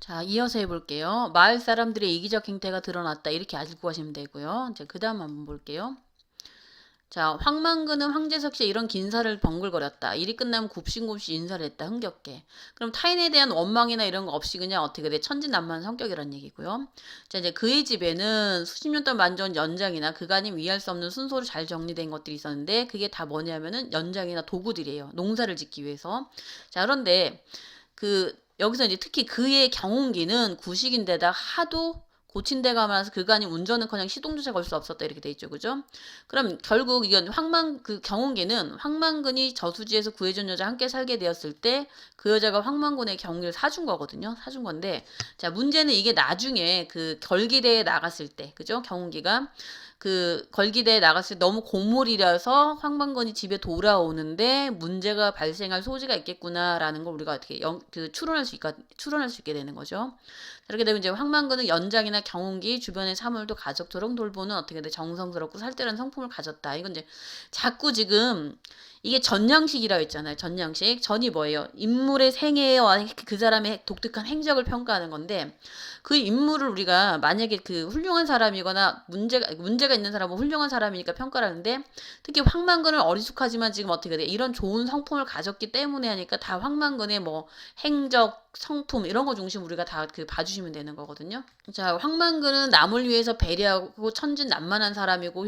자, 이어서 해볼게요. 마을 사람들의 이기적 행태가 드러났다. 이렇게 알고 가시면 되고요. 이제 그 다음 한번 볼게요. 자, 황만근은 황제석 씨의 이런 긴사를 번글거렸다. 일이 끝나면 굽신굽신 인사를 했다. 흥겹게. 그럼 타인에 대한 원망이나 이런 거 없이 그냥 어떻게 돼? 천진난만한 성격이란 얘기고요. 자, 이제 그의 집에는 수십 년 동안 만져온 연장이나 그간이 위할 수 없는 순서로 잘 정리된 것들이 있었는데 그게 다 뭐냐면은 연장이나 도구들이에요. 농사를 짓기 위해서. 자, 그런데 여기서 이제 특히 그의 경운기는 구식인데다 하도 고친 데가 많아서 그간이 운전은커녕 시동조차 걸 수 없었다 이렇게 돼 있죠, 그죠? 그럼 결국 이건 경운기는 황만근이 저수지에서 구해준 여자 함께 살게 되었을 때 그 여자가 황만군의 경운기를 사준 거거든요, 사준 건데, 자 문제는 이게 나중에 그 걸기대에 나갔을 때, 그죠? 경운기가 그 걸기대에 나갔을 때 너무 고물이라서 황만건이 집에 돌아오는데 문제가 발생할 소지가 있겠구나라는 걸 우리가 어떻게 추론할 수 있게 되는 거죠. 이렇게 되면 이제 황만건은 연장이나 경운기 주변의 사물도 가족처럼 돌보는 어떻게 돼 정성스럽고 살뜰한 성품을 가졌다. 이건 이제 자꾸 지금 이게 전양식이라고 했잖아요. 전양식. 전이 뭐예요? 인물의 생애와 그 사람의 독특한 행적을 평가하는 건데 그 인물을 우리가 만약에 그 훌륭한 사람이거나 문제가 있는 사람은 훌륭한 사람이니까 평가를 하는데 특히 황만근은 어리숙하지만 지금 어떻게 돼? 이런 좋은 성품을 가졌기 때문에 하니까 다 황만근의 뭐 행적, 성품 이런 거 중심 우리가 다 봐주시면 되는 거거든요. 자, 황만근은 남을 위해서 배려하고 천진난만한 사람이고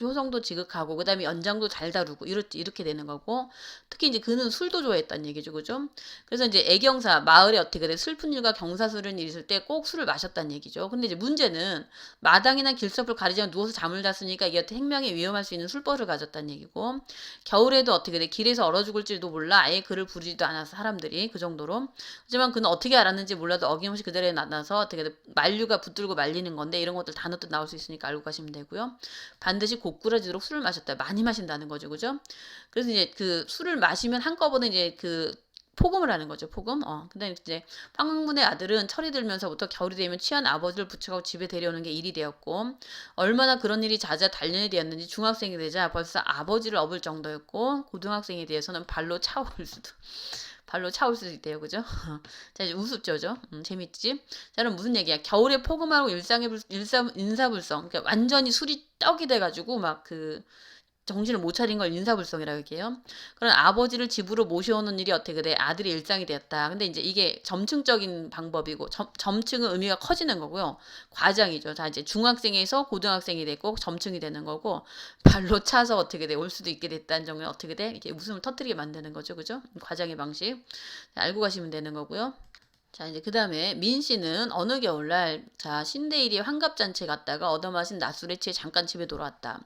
효성도 지극하고 그다음에 연장도 잘 다루고 이렇게 되는 거고 특히 이제 그는 술도 좋아했다는 얘기죠, 그죠? 그래서 이제 애경사 마을에 어떻게 돼 슬픈 일과 경사스러운 일이 있을 때 꼭 술을 마셨다는 얘기죠. 근데 이제 문제는 마당이나 길섭을 가리지 않고 누워서 잠을 잤으니까 이게 생명에 위험할 수 있는 술버릇을 가졌다는 얘기고 겨울에도 어떻게 돼 길에서 얼어 죽을지도 몰라 아예 그를 부르지도 않아서 사람들이 그 정도로 하지만 그는 어떻게 알았는지 몰라도 어김없이 그들에 나타나서 어떻게 돼 만류가 붙들고 말리는 건데 이런 것들 단어도 나올 수 있으니까 알고 가시면 되고요. 반드시 고꾸라지도록 술을 마셨다. 많이 마신다는 거죠, 그죠? 그래서 이제 그 술을 마시면 한꺼번에 이제 그 포금을 하는 거죠. 포금. 근데 이제 황문의 아들은 철이 들면서부터 겨울이 되면 취한 아버지를 부축하고 집에 데려오는 게 일이 되었고 얼마나 그런 일이 잦아 단련이 되었는지 중학생이 되자 벌써 아버지를 업을 정도였고 고등학생에 대해서는 발로 차올 수도 있대요. 그죠? 자, 이제 우습죠죠? 재밌지? 자, 그럼 무슨 얘기야? 겨울에 포금하고 인사불성. 그러니까 완전히 술이 떡이 돼가지고 정신을 못 차린 걸 인사불성이라고 얘기해요. 그런 아버지를 집으로 모셔오는 일이 어떻게 돼? 아들의 일상이 되었다. 근데 이제 이게 점층적인 방법이고 점층은 의미가 커지는 거고요. 과정이죠. 자, 이제 중학생에서 고등학생이 되고 점층이 되는 거고 발로 차서 어떻게 돼? 올 수도 있게 됐다는 점은 어떻게 돼? 이게 웃음을 터뜨리게 만드는 거죠. 그죠? 과정의 방식. 자, 알고 가시면 되는 거고요. 자, 이제 그 다음에 민 씨는 어느 겨울날, 자, 신대일이 환갑잔치에 갔다가 얻어마신 낮술에 취해 잠깐 집에 돌아왔다.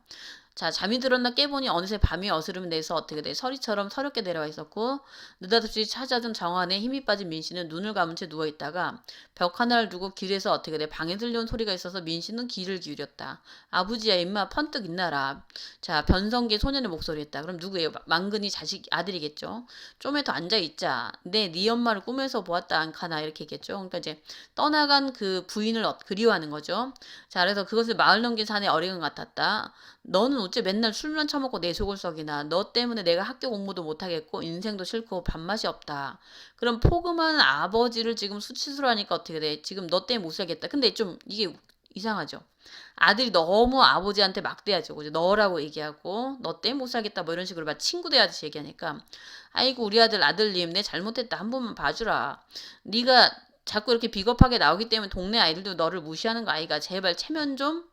자, 잠이 들었나 깨보니 어느새 밤이 어스름 내서 어떻게 돼 서리처럼 서럽게 내려와 있었고 느닷없이 찾아든 정안에 힘이 빠진 민씨는 눈을 감은 채 누워있다가 벽 하나를 두고 길에서 어떻게 돼 방에 들려온 소리가 있어서 민씨는 귀를 기울였다. 아버지야 임마 펀뜩 있나라. 자, 변성기 소년의 목소리였다. 그럼 누구예요? 만근이 아들이겠죠. 좀에 더 앉아있자. 네 엄마를 꿈에서 보았다 안카나 이렇게 얘기했죠. 그러니까 이제 떠나간 그 부인을 그리워하는 거죠. 자, 그래서 그것을 마을 넘긴 산의 어린것 같았다. 너는 어째 맨날 술만 처먹고 내 속을 썩이나. 너 때문에 내가 학교 공부도 못하겠고 인생도 싫고 밥맛이 없다. 그럼 포금한 아버지를 지금 수치스러 하니까 어떻게 돼? 지금 너 때문에 못 살겠다. 근데 좀 이게 이상하죠. 아들이 너무 아버지한테 막대하죠. 그죠? 너라고 얘기하고 너 때문에 못 살겠다 뭐 이런 식으로 막 친구 대하듯이 얘기하니까 아이고 우리 아들님 내 잘못했다 한 번만 봐주라. 네가 자꾸 이렇게 비겁하게 나오기 때문에 동네 아이들도 너를 무시하는 거 아이가. 제발 체면 좀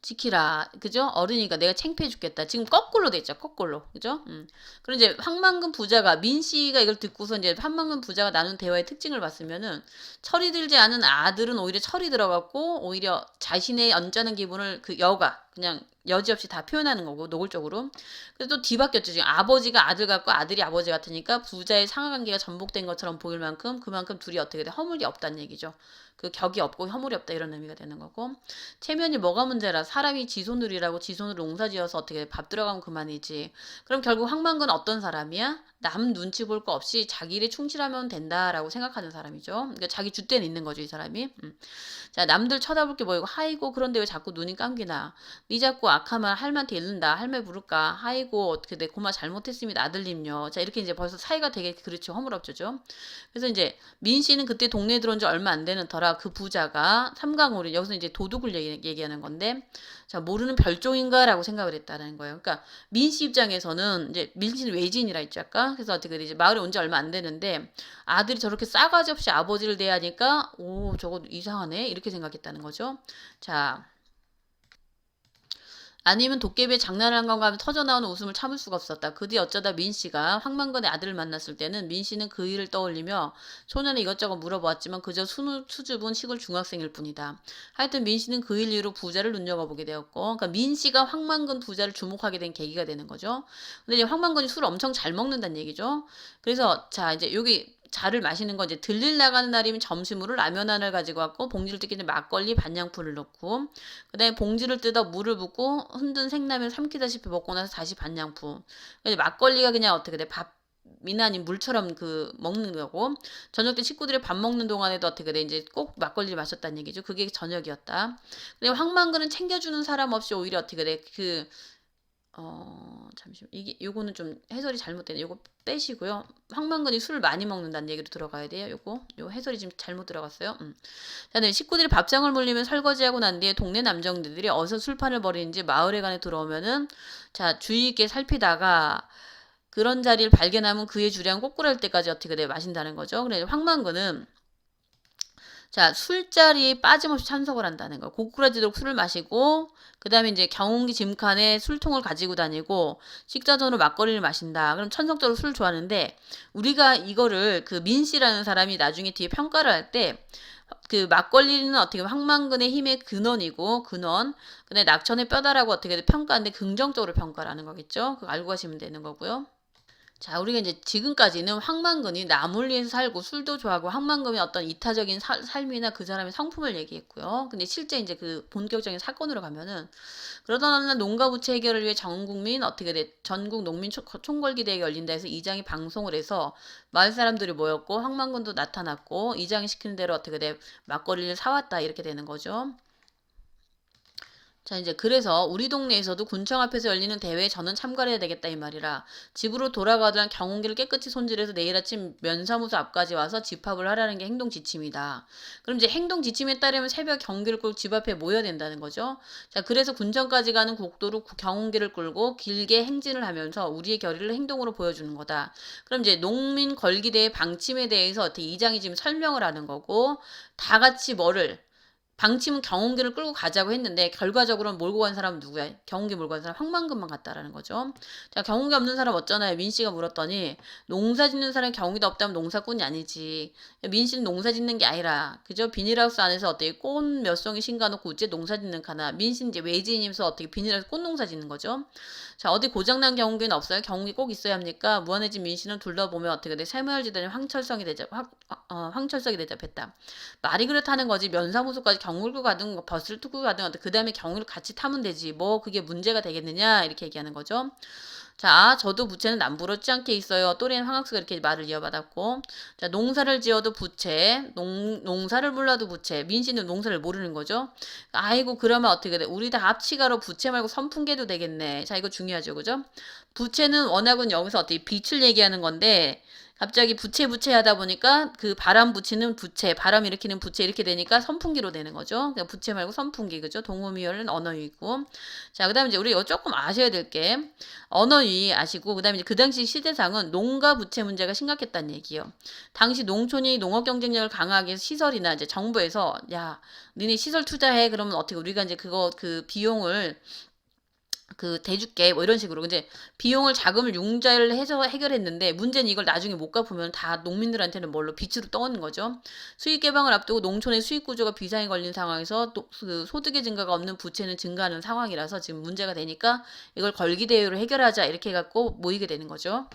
지키라. 그죠? 어른이니까 내가 창피해 죽겠다. 지금 거꾸로 돼 있죠. 거꾸로. 그죠? 그럼 이제 황만근 부자가 민 씨가 이걸 듣고서 이제 황만근 부자가 나눈 대화의 특징을 봤으면은 철이 들지 않은 아들은 오히려 철이 들어갔고 오히려 자신의 언짢은 기분을 그 여가 그냥 여지없이 다 표현하는 거고 노골적으로. 그래서 또 뒤바뀌었죠. 지금 아버지가 아들 같고 아들이 아버지 같으니까 부자의 상하관계가 전복된 것처럼 보일 만큼 그만큼 둘이 어떻게 돼 허물이 없다는 얘기죠. 그 격이 없고 허물이 없다 이런 의미가 되는 거고 체면이 뭐가 문제라 사람이 지손을이라고 지손으로 농사지어서 어떻게 밥 들어가면 그만이지. 그럼 결국 황만근 어떤 사람이야? 남 눈치 볼 거 없이 자기 일에 충실하면 된다라고 생각하는 사람이죠. 그러니까 자기 줏대는 있는 거죠 이 사람이. 자 남들 쳐다볼 게 뭐이고 하이고 그런데 왜 자꾸 눈이 감기나. 니 자꾸 악한 말 할머니한테 이른다. 할매 부를까? 아이고 어떻게 내 고마 잘못했습니다. 아들님요. 자 이렇게 이제 벌써 사이가 되게 그렇죠. 허물없죠. 그래서 이제 민 씨는 그때 동네에 들어온 지 얼마 안 되는 터라 그 부자가 삼강오리 여기서 이제 도둑을 얘기하는 건데 자 모르는 별종인가라고 생각을 했다는 거예요. 그러니까 민 씨 입장에서는 이제 민 씨는 외지인이라 했죠 아까. 그래서 어떻게 이제 마을에 온 지 얼마 안 되는데 아들이 저렇게 싸가지 없이 아버지를 대하니까 오 저거 이상하네 이렇게 생각했다는 거죠. 자 아니면 도깨비에 장난을 건가 하면 터져나오는 웃음을 참을 수가 없었다. 그 뒤 어쩌다 민 씨가 황만건의 아들을 만났을 때는 민 씨는 그 일을 떠올리며 소년에 이것저것 물어보았지만 그저 수줍은 시골 중학생일 뿐이다. 하여튼 민 씨는 그 일 이후로 부자를 눈여겨보게 되었고, 그러니까 민 씨가 황만건 부자를 주목하게 된 계기가 되는 거죠. 근데 이제 황만건이 술을 엄청 잘 먹는다는 얘기죠. 그래서 자 이제 여기 자를 마시는 건 이제 들릴 나가는 날이면 점심으로 라면 하나를 가지고 왔고 봉지를 뜯기 전에 막걸리 반냥풀을 넣고 그다음에 봉지를 뜯어 물을 붓고 흔든 생라면 삼키다시피 먹고 나서 다시 반냥풀. 그러니까 막걸리가 그냥 어떻게 돼 밥이나 아닌 물처럼 그 먹는 거고 저녁 때 식구들이 밥 먹는 동안에도 어떻게 돼 이제 꼭 막걸리를 마셨다는 얘기죠. 그게 저녁이었다. 근데 황만근은 챙겨주는 사람 없이 오히려 어떻게 돼 잠시만. 이게, 요거는 좀 해설이 잘못되네. 요거 빼시고요. 황만근이 술을 많이 먹는다는 얘기로 들어가야 돼요. 요 해설이 지금 잘못 들어갔어요. 자, 네. 식구들이 밥상을 물리면 설거지하고 난 뒤에 동네 남정들이 어디서 술판을 벌이는지 마을에 관에 들어오면은, 자, 주의 있게 살피다가, 그런 자리를 발견하면 그의 주량 꼬꾸랄 때까지 어떻게 돼 마신다는 거죠. 그래 황만근은 자, 술자리에 빠짐없이 참석을 한다는 거. 고꾸라지도록 술을 마시고, 그 다음에 이제 경운기 짐칸에 술통을 가지고 다니고, 식사 전으로 막걸리를 마신다. 그럼 천성적으로 술을 좋아하는데, 우리가 이거를 그 민씨라는 사람이 나중에 뒤에 평가를 할 때, 그 막걸리는 어떻게 보면 황만근의 힘의 근원이고, 근원. 근데 낙천의 뼈다라고 어떻게 평가하는데 긍정적으로 평가를 하는 거겠죠? 그거 알고 가시면 되는 거고요. 자, 우리가 이제 지금까지는 황만근이 남을 위해서 살고 술도 좋아하고 황만근의 어떤 이타적인 삶이나 그 사람의 성품을 얘기했고요. 근데 실제 이제 그 본격적인 사건으로 가면은 그러던 어느 날 농가 부채 해결을 위해 전국민 어떻게 돼 전국 농민 총궐기대회가 열린다 해서 이장이 방송을 해서 마을 사람들이 모였고 황만근도 나타났고 이장이 시키는 대로 어떻게 돼 막걸리를 사왔다 이렇게 되는 거죠. 자, 이제 그래서 우리 동네에서도 군청 앞에서 열리는 대회에 저는 참가를 해야 되겠다 이 말이라 집으로 돌아가던 경운기를 깨끗이 손질해서 내일 아침 면사무소 앞까지 와서 집합을 하라는 게 행동 지침이다. 그럼 이제 행동 지침에 따르면 새벽 경기를 끌고 집 앞에 모여야 된다는 거죠. 자, 그래서 군청까지 가는 국도로 경운기를 끌고 길게 행진을 하면서 우리의 결의를 행동으로 보여주는 거다. 그럼 이제 농민 걸기대회 방침에 대해서 어떻게 이장이 지금 설명을 하는 거고 다 같이 뭐를 방침은 경운기를 끌고 가자고 했는데 결과적으로는 몰고 간 사람은 누구야? 경운기 몰고 간 사람 황만근만 갔다라는 거죠. 자, 경운기 없는 사람 어쩌나요? 민 씨가 물었더니 농사 짓는 사람이 경운기도 없다면 농사꾼이 아니지. 민 씨는 농사 짓는 게 아니라 그죠? 비닐하우스 안에서 어떻게 꽃 몇 송이 심가놓고 어째 농사 짓는 카나. 민 씨는 이제 외지인이면서 어떻게 비닐하우스 꽃 농사 짓는 거죠. 자, 어디 고장난 경운기는 없어요? 경운기 꼭 있어야 합니까? 무한해진 민 씨는 둘러보면 어떻게 돼? 새마을지대는 황철석이 대접했다. 말이 그렇다는 거지. 면사무소까지 경울고 가든 버스를 타고 가든 그 다음에 경유를 같이 타면 되지. 뭐 그게 문제가 되겠느냐 이렇게 얘기하는 거죠. 자, 저도 부채는 남부럽지 않게 있어요. 또래는 황학수가 이렇게 말을 이어받았고, 자, 농사를 지어도 부채, 농사를 몰라도 부채. 민씨는 농사를 모르는 거죠. 아이고, 그러면 어떻게 돼? 우리 다 합치가로 부채 말고 선풍기도 되겠네. 자, 이거 중요하죠, 그죠? 부채는 워낙은 여기서 어떻게 빛을 얘기하는 건데, 갑자기 부채 하다 보니까 그 바람 붙이는 부채, 바람 일으키는 부채 이렇게 되니까 선풍기로 되는 거죠. 그러니까 부채 말고 선풍기, 그죠? 동호미열은 언어유이고. 자, 그 다음에 이제 우리 이거 조금 아셔야 될 게, 언어유의 아시고, 그 다음에 이제 그 당시 시대상은 농가 부채 문제가 심각했다는 얘기예요. 당시 농촌이 농업 경쟁력을 강화하기 위해서 시설이나 이제 정부에서, 야, 니네 시설 투자해. 그러면 어떻게 우리가 이제 그 비용을 대줄게 뭐 이런 식으로 이제 비용을 자금을 융자를 해서 해결했는데 문제는 이걸 나중에 못 갚으면 다 농민들한테는 뭘로 빚으로 떠오는 거죠. 수익 개방을 앞두고 농촌의 수익 구조가 비상에 걸린 상황에서 또 그 소득의 증가가 없는 부채는 증가하는 상황이라서 지금 문제가 되니까 이걸 걸기 대회로 해결하자 이렇게 해갖고 모이게 되는 거죠.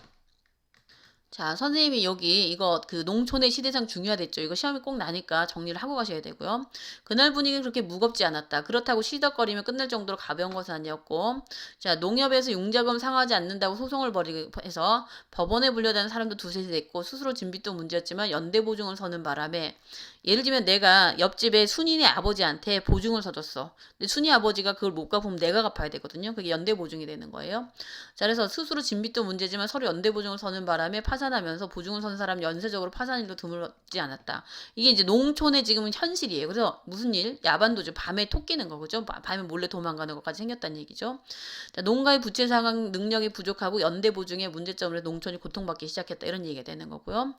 자, 선생님이 여기 이거 그 농촌의 시대상 중요하댔죠. 이거 시험이 꼭 나니까 정리를 하고 가셔야 되고요. 그날 분위기는 그렇게 무겁지 않았다. 그렇다고 시덕거리며 끝낼 정도로 가벼운 것은 아니었고, 자, 농협에서 융자금 상하지 않는다고 소송을 벌이해서 법원에 불려다는 사람도 두세 됐고, 스스로 진빚도 문제였지만 연대 보증을 서는 바람에, 예를 들면 내가 옆집에 순이네 아버지한테 보증을 서줬어. 근데 순이 아버지가 그걸 못 갚으면 내가 갚아야 되거든요. 그게 연대 보증이 되는 거예요. 자, 그래서 스스로 진빚도 문제지만 서로 연대 보증을 서는 바람에 파산하면서 보증을 선 사람 연쇄적으로 파산 일도 드물지 않았다. 이게 이제 농촌의 지금은 현실이에요. 그래서 무슨 일? 야반도주. 밤에 토끼는 거, 그죠? 밤에 몰래 도망가는 것까지 생겼다는 얘기죠. 자, 농가의 부채 상황 능력이 부족하고 연대 보증의 문제점으로 농촌이 고통받기 시작했다. 이런 얘기가 되는 거고요.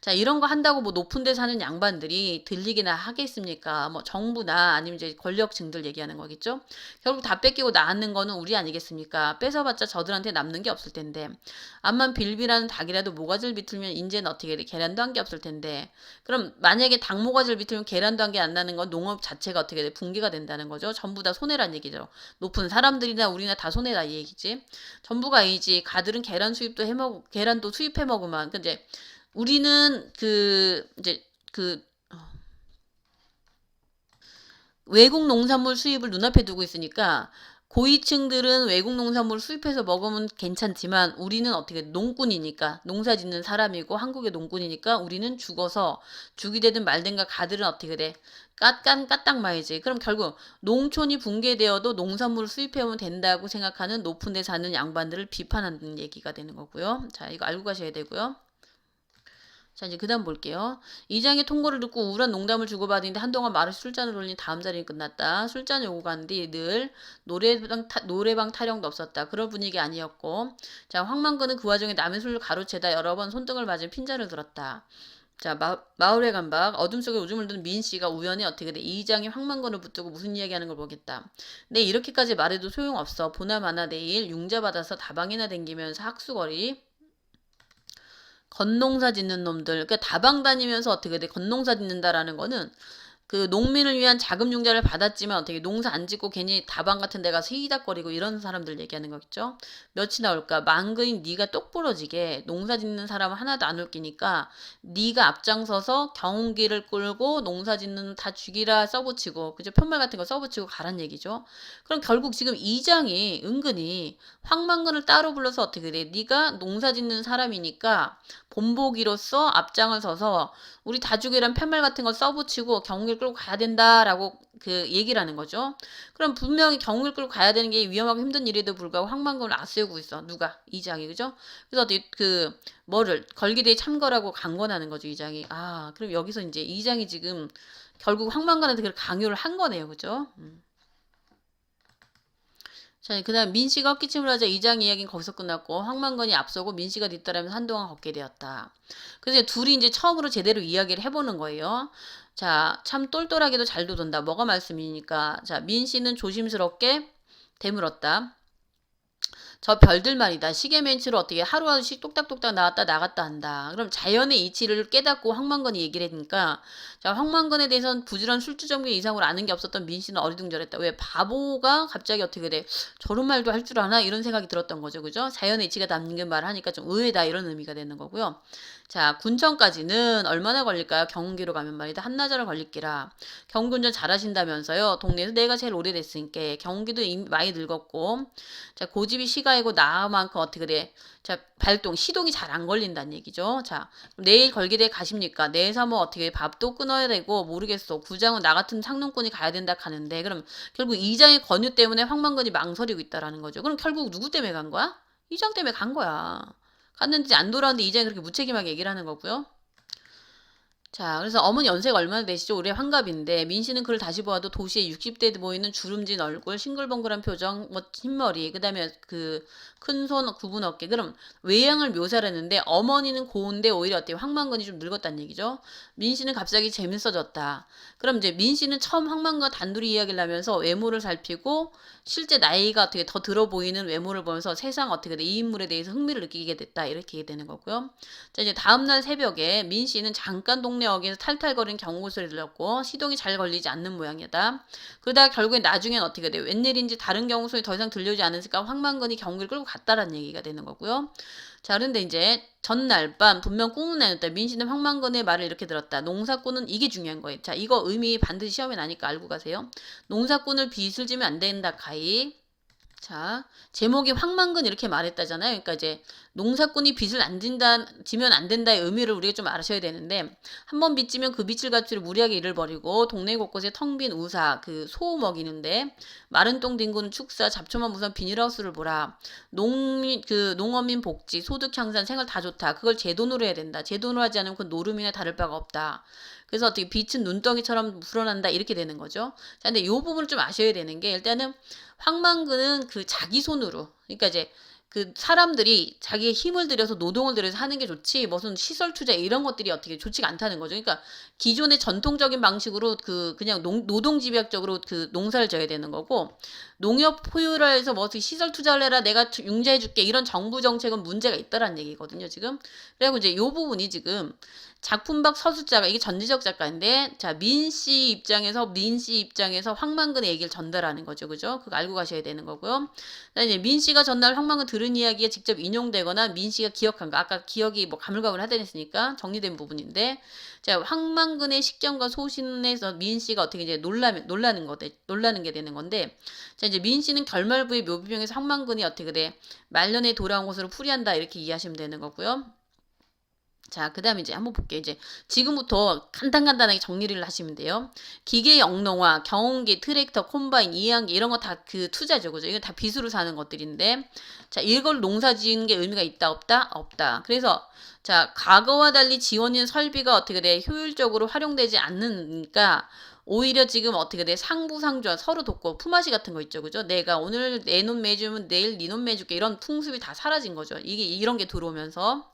자, 이런 거 한다고 뭐 높은 데 사는 양반들이 들리기나 하겠습니까? 뭐 정부나 아니면 이제 권력층들 얘기하는 거겠죠. 결국 다 뺏기고 나앉는 거는 우리 아니겠습니까? 뺏어봤자 저들한테 남는 게 없을 텐데. 암만 빌빌하는 닭이라도 모가지를 비틀면 인제는 어떻게 돼? 계란도 한 게 없을 텐데. 그럼 만약에 닭 모가지를 비틀면 계란도 한 게 안 나는 건 농업 자체가 어떻게 돼? 붕괴가 된다는 거죠. 전부 다 손해란 얘기죠. 높은 사람들이나 우리나 다 손해다 이 얘기지. 전부가 아니지. 가들은 계란 수입도 해먹 계란도 수입해 먹으면 근데 우리는 이제 그 외국 농산물 수입을 눈앞에 두고 있으니까 고위층들은 외국 농산물을 수입해서 먹으면 괜찮지만 우리는 어떻게 농꾼이니까 농사 짓는 사람이고 한국의 농꾼이니까 우리는 죽어서 죽이 되든 말든가 가들은 어떻게 돼? 까딱 마이지. 그럼 결국 농촌이 붕괴되어도 농산물을 수입해오면 된다고 생각하는 높은 데 사는 양반들을 비판하는 얘기가 되는 거고요. 자, 이거 알고 가셔야 되고요. 자, 이제 그 다음 볼게요. 이장의 통고를 듣고 우울한 농담을 주고받으는데 한동안 말을 술잔을 올린 다음 자리는 끝났다. 술잔이 오고 간 뒤 늘 노래방 타령도 없었다. 그런 분위기 아니었고. 자, 황만근은 그 와중에 남의 술을 가로채다 여러 번 손등을 맞은 핀잔을 들었다. 자, 마을의 감박, 어둠 속에 오줌을 든 미인 씨가 우연히 어떻게 돼? 이장이 황만건을 붙들고 무슨 이야기하는 걸 보겠다. 네, 이렇게까지 말해도 소용없어. 보나마나 내일 융자 받아서 다방이나 댕기면서 학수거리, 건농사 짓는 놈들, 그러니까 다방 다니면서 어떻게 돼? 건농사 짓는다라는 거는 그 농민을 위한 자금 융자를 받았지만 어떻게 농사 안 짓고 괜히 다방 같은 데 가서 히히닥거리고 이런 사람들 얘기하는 거겠죠. 몇이 나올까? 만근이 네가 똑부러지게 농사 짓는 사람은 하나도 안 웃기니까 네가 앞장서서 경운기를 끌고 농사 짓는 다 죽이라 써붙이고 그죠? 편말 같은 거 써붙이고 가란 얘기죠. 그럼 결국 지금 이장이 은근히 황만근을 따로 불러서 어떻게 돼? 네가 농사 짓는 사람이니까 본보기로서 앞장을 서서 우리 다죽이란 편말 같은 거 써붙이고 경운기를 끌고 가야 된다라고 그 얘기를 하는 거죠. 그럼 분명히 경운기를 끌고 가야 되는 게 위험하고 힘든 일에도 불구하고 황만금을 앞세우고 있어. 누가? 이장이 그죠? 그래서 그 뭐를 걸기대에 참거라고 강권하는 거죠. 이장이. 아, 그럼 여기서 이제 이장이 지금 결국 황만관한테 그걸 강요를 한 거네요. 그죠? 자, 그 다음 민씨가 헛기침을 하자 이장 이야기는 거기서 끝났고 황만건이 앞서고 민씨가 뒤따르면서 한동안 걷게 되었다. 그래서 둘이 이제 처음으로 제대로 이야기를 해보는 거예요. 자, 참 똘똘하게도 잘 도돈다. 뭐가 말씀이니까. 자, 민씨는 조심스럽게 되물었다. 저 별들 말이다. 시계맨치로 어떻게 하루하루씩 똑딱똑딱 나왔다 나갔다 한다. 그럼 자연의 이치를 깨닫고 황만건이 얘기를 했으니까 자, 황만건에 대해서는 부지런 술주정배 이상으로 아는 게 없었던 민씨는 어리둥절했다. 왜 바보가 갑자기 어떻게 돼? 저런 말도 할 줄 아나? 이런 생각이 들었던 거죠. 그죠? 자연의 이치가 담긴 말을 하니까 좀 의외다 이런 의미가 되는 거고요. 자, 군청까지는 얼마나 걸릴까요? 경운기로 가면 말이다. 한나절을 걸릴기라. 경운기 운전 잘하신다면서요. 동네에서 내가 제일 오래됐으니까 경운기도 이미 많이 늙었고 자, 고집이 시가이고 나만큼 어떻게 돼? 자, 시동이 잘 안 걸린다는 얘기죠. 자, 내일 걸기대 가십니까? 내일서 뭐 어떻게 밥도 끊어야 되고 모르겠어. 구장은 나 같은 상농꾼이 가야 된다 하는데 그럼 결국 이장의 권유 때문에 황만건이 망설이고 있다라는 거죠. 그럼 결국 누구 때문에 간 거야? 이장 때문에 간 거야. 갔는지 안 돌아왔는데 이장이 그렇게 무책임하게 얘기를 하는 거고요. 자, 그래서 어머니 연세가 얼마나 되시죠? 올해 환갑인데 민씨는 그를 다시 보아도 도시에 60대 보이는 주름진 얼굴, 싱글벙글한 표정, 뭐 흰머리, 그다음에 그 큰 손, 굽은 어깨. 그럼 외양을 묘사를 했는데 어머니는 고운데 오히려 어때요? 황만건이 좀 늙었다는 얘기죠. 민씨는 갑자기 재밌어졌다. 그럼 이제 민씨는 처음 황만건 단둘이 이야기를 하면서 외모를 살피고 실제 나이가 어떻게 더 들어 보이는 외모를 보면서 세상 어떻게 돼? 이 인물에 대해서 흥미를 느끼게 됐다. 이렇게 되는 거고요. 자, 이제 다음날 새벽에 민씨는 잠깐 동네 기본에 어기서 탈탈거리는 경고 소리 들렸고 시동이 잘 걸리지 않는 모양이다. 그러다가 결국에 나중엔 어떻게 돼요? 웬일인지 다른 경고 소리 더 이상 들려오지 않으니까 황만근이 경기를 끌고 갔다라는 얘기가 되는 거고요. 자, 그런데 이제 전날 밤 분명 꿈을 내렸다. 민씨는 황만근의 말을 이렇게 들었다. 농사꾼은 이게 중요한 거예요. 자, 이거 의미 반드시 시험에 나니까 알고 가세요. 농사꾼을 빚을 지면 안 된다. 가히. 자, 제목이 황만근 이렇게 말했다잖아요. 그러니까 이제 농사꾼이 빚을 지면 안 된다의 의미를 우리가 좀 알아셔야 되는데, 한번 빚지면 그 빚을 갚기를 무리하게 일을 벌이고 동네 곳곳에 텅 빈 우사, 그 소 먹이는데 마른 똥 뒹구는 축사, 잡초만 무선 비닐하우스를 보라. 농어민 복지, 소득 향상, 생활 다 좋다. 그걸 제 돈으로 해야 된다. 제 돈으로 하지 않으면 그 노름이나 다를 바가 없다. 그래서 어떻게 빚은 눈덩이처럼 불어난다 이렇게 되는 거죠. 자, 근데 이 부분을 좀 아셔야 되는 게, 일단은 황만근은 그 자기 손으로, 그러니까 이제 그 사람들이 자기의 힘을 들여서 노동을 들여서 하는 게 좋지, 무슨 시설 투자 이런 것들이 어떻게 좋지가 않다는 거죠. 그러니까 기존의 전통적인 방식으로 그냥 노동 집약적으로 그 농사를 져야 되는 거고, 농협 포유를 해서 뭐 어떻게 시설 투자를 해라, 내가 융자해 줄게, 이런 정부 정책은 문제가 있다라는 얘기거든요, 지금. 그리고 이제 요 부분이 지금 작품박 서술자가, 이게 전지적 작가인데, 자, 민 씨 입장에서 황만근의 얘기를 전달하는 거죠. 그죠? 그거 알고 가셔야 되는 거고요. 이제 민 씨가 전날 황만근 들은 이야기가 직접 인용되거나 민 씨가 기억한 거, 아까 기억이 뭐 가물가물하다했으니까 정리된 부분인데, 자, 황만근의 식견과 소신에서 민 씨가 어떻게 이제 놀라는 게 되는 건데, 자, 이제 민 씨는 결말부의 묘비병에서 황만근이 어떻게 돼? 말년에 돌아온 것으로 풀이한다, 이렇게 이해하시면 되는 거고요. 자, 그 다음에 이제 한번 볼게요. 이제 지금부터 간단하게 정리를 하시면 돼요. 기계 영농화, 경운기, 트랙터, 콤바인, 이해한기 이런 거 다 그 투자죠. 그죠? 이거 다 빚으로 사는 것들인데, 자, 이걸 농사 지은 게 의미가 있다, 없다? 없다. 그래서, 자, 과거와 달리 지원인 설비가 어떻게 돼? 효율적으로 활용되지 않으니까, 오히려 지금 어떻게 돼? 상부상조, 서로 돕고, 품앗이 같은 거 있죠. 그죠? 내가 오늘 내 놈 매주면 내일 네 놈 매줄게. 이런 풍습이 다 사라진 거죠. 이런 게 들어오면서.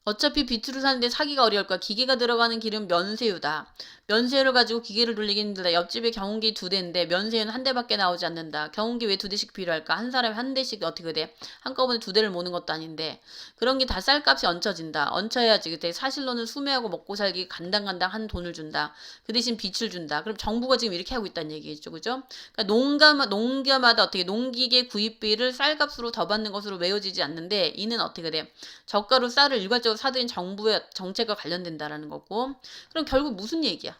어차피 빚으로 사는데 사기가 어려울까? 기계가 들어가는 길은 면세유다. 면세유를 가지고 기계를 돌리기 힘들다. 옆집에 경운기 2대인데 면세유는 한 대밖에 나오지 않는다. 경운기 왜 2대씩 필요할까? 한 사람이 한 대씩 어떻게 돼? 한꺼번에 2대를 모는 것도 아닌데. 그런 게 다 쌀값이 얹혀진다. 얹혀야지. 그때 사실로는 수매하고 먹고 살기 간당간당 한 돈을 준다. 그 대신 빚을 준다. 그럼 정부가 지금 이렇게 하고 있다는 얘기겠죠. 그죠? 그러니까 농가마다 어떻게 농기계 구입비를 쌀값으로 더 받는 것으로 외워지지 않는데, 이는 어떻게 돼? 저가로 쌀을 일괄적으로 사들인 정부의 정책과 관련된다라는 거고. 그럼 결국 무슨 얘기야?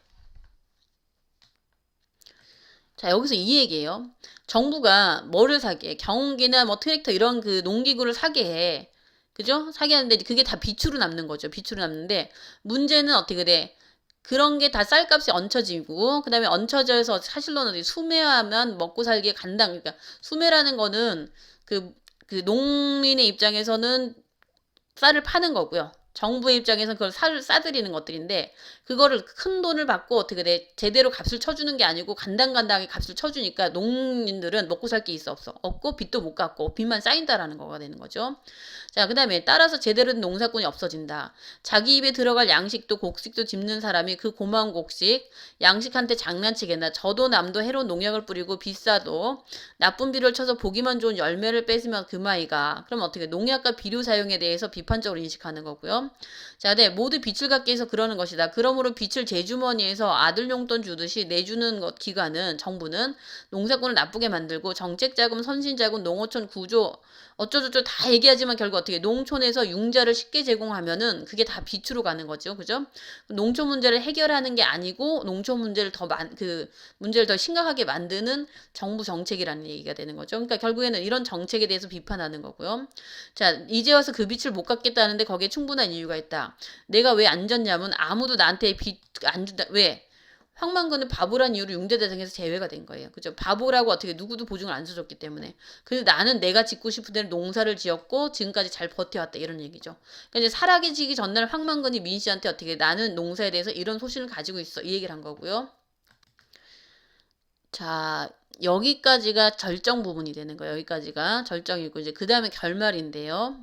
자, 여기서 이 얘기예요. 정부가 뭐를 사게 해? 경운기나 뭐 트랙터 이런 그 농기구를 사게 해. 그죠? 사게 하는데 그게 다 빚으로 남는 거죠. 빚으로 남는데 문제는 어떻게 돼? 그런 게 다 쌀값이 얹혀지고, 그 다음에 얹혀져서 사실로는 수매하면 먹고 살기에 그러니까 수매라는 거는 그 농민의 입장에서는 쌀을 파는 거고요. 정부의 입장에서는 그걸 싸들이는 것들인데, 그거를 큰 돈을 받고 어떻게 돼? 제대로 값을 쳐주는 게 아니고 간당간당하게 값을 쳐주니까 농민들은 먹고 살 게 있어 없어? 없고 빚도 못 갚고 빚만 쌓인다라는 거가 되는 거죠. 자, 그 다음에 따라서 제대로 된 농사꾼이 없어진다. 자기 입에 들어갈 양식도 곡식도 짚는 사람이 그 고마운 곡식, 양식한테 장난치겠나. 저도 남도 해로운 농약을 뿌리고 비싸도 나쁜 비료를 쳐서 보기만 좋은 열매를 뺏으면 그마이가. 그럼 어떻게 농약과 비료 사용에 대해서 비판적으로 인식하는 거고요. 자, 네, 모두 빚을 갚기 위해서 그러는 것이다. 그러므로 빚을 제 주머니에서 아들 용돈 주듯이 내주는 것 기관은 정부는 농사꾼을 나쁘게 만들고 정책자금, 선신자금, 농어촌 구조 어쩌고저쩌고 다 얘기하지만 결국 어떻게 농촌에서 융자를 쉽게 제공하면은 그게 다 빚으로 가는 거죠. 그죠? 농촌 문제를 해결하는 게 아니고 농촌 문제를 문제를 더 심각하게 만드는 정부 정책이라는 얘기가 되는 거죠. 그러니까 결국에는 이런 정책에 대해서 비판하는 거고요. 자, 이제 와서 그 빚을 못 갚겠다는데 거기에 충분한 이유가 있다. 내가 왜 안 졌냐면 아무도 나한테 빚 안 준다. 왜? 황만근은 바보란 이유로 융자 대상에서 제외가 된 거예요. 그죠? 바보라고 어떻게 누구도 보증을 안 써줬기 때문에. 그래서 나는 내가 짓고 싶은 대로 농사를 지었고 지금까지 잘 버텨왔다 이런 얘기죠. 그러니까 이제 살아계시기 전날 황만근이 민 씨한테 어떻게 나는 농사에 대해서 이런 소신을 가지고 있어 이 얘기를 한 거고요. 자, 여기까지가 절정 부분이 되는 거예요. 여기까지가 절정이고 이제 그 다음에 결말인데요.